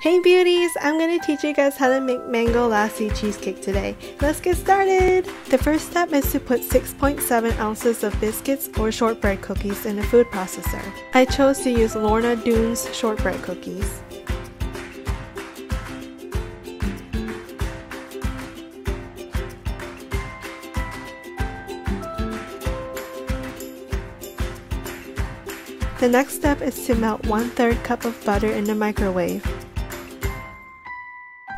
Hey beauties! I'm going to teach you guys how to make mango lassi cheesecake today. Let's get started! The first step is to put 6.7 ounces of biscuits or shortbread cookies in a food processor. I chose to use Lorna Doones shortbread cookies. The next step is to melt 1/3 cup of butter in the microwave.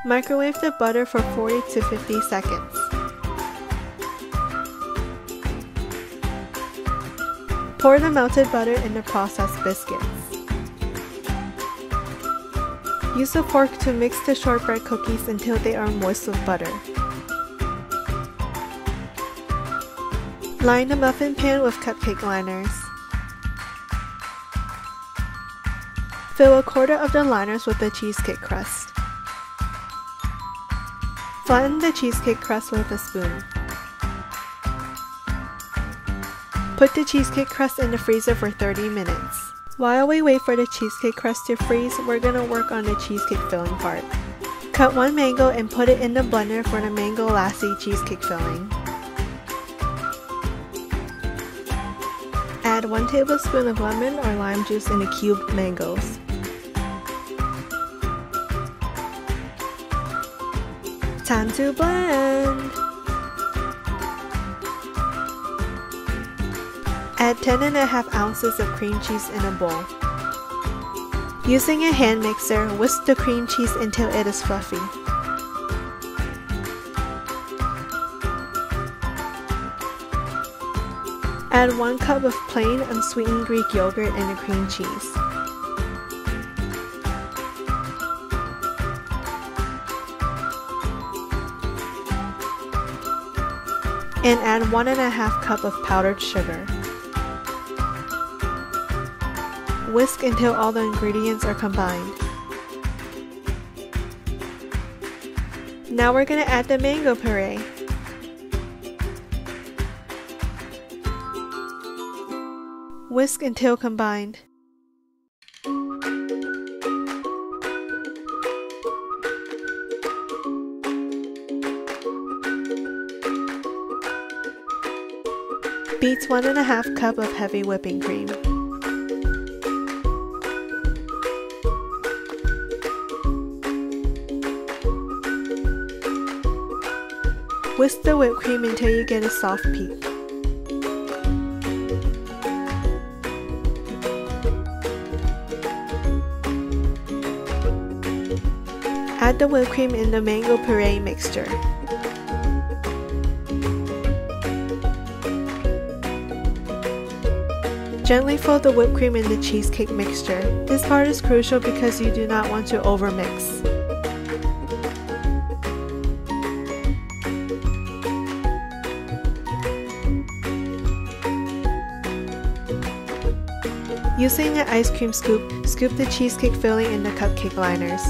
Microwave the butter for 40 to 50 seconds. Pour the melted butter in the processed biscuits. Use a fork to mix the shortbread cookies until they are moist with butter. Line the muffin pan with cupcake liners. Fill 1/4 of the liners with the cheesecake crust. Flatten the cheesecake crust with a spoon. Put the cheesecake crust in the freezer for 30 minutes. While we wait for the cheesecake crust to freeze, we're gonna work on the cheesecake filling part. Cut 1 mango and put it in the blender for the mango lassi cheesecake filling. Add 1 tablespoon of lemon or lime juice in the cubed mangoes. Time to blend! Add 10.5 ounces of cream cheese in a bowl. Using a hand mixer, whisk the cream cheese until it is fluffy. Add 1 cup of plain unsweetened Greek yogurt and the cream cheese. And add 1.5 cup of powdered sugar. Whisk until all the ingredients are combined. Now we're going to add the mango puree. Whisk until combined. Beat 1.5 cup of heavy whipping cream. Whisk the whipped cream until you get a soft peak. Add the whipped cream in the mango puree mixture. Gently fold the whipped cream in the cheesecake mixture. This part is crucial because you do not want to overmix. Using an ice cream scoop, scoop the cheesecake filling in the cupcake liners.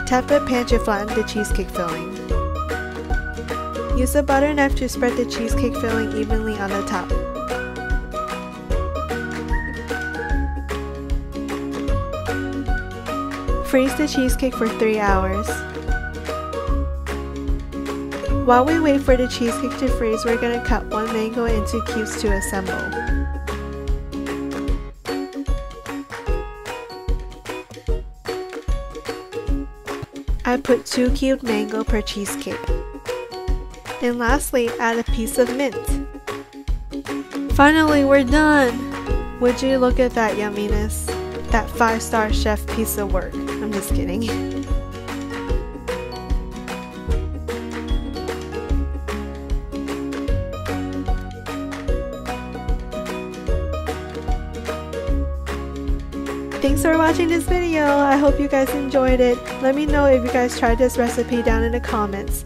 Tap the pan to flatten the cheesecake filling. Use a butter knife to spread the cheesecake filling evenly on the top. Freeze the cheesecake for 3 hours. While we wait for the cheesecake to freeze, we're going to cut 1 mango into cubes to assemble. I put 2 cubed mango per cheesecake. And lastly, add a piece of mint. Finally, we're done! Would you look at that yumminess? That 5-star chef piece of work. I'm just kidding. Thanks for watching this video. I hope you guys enjoyed it. Let me know if you guys tried this recipe down in the comments.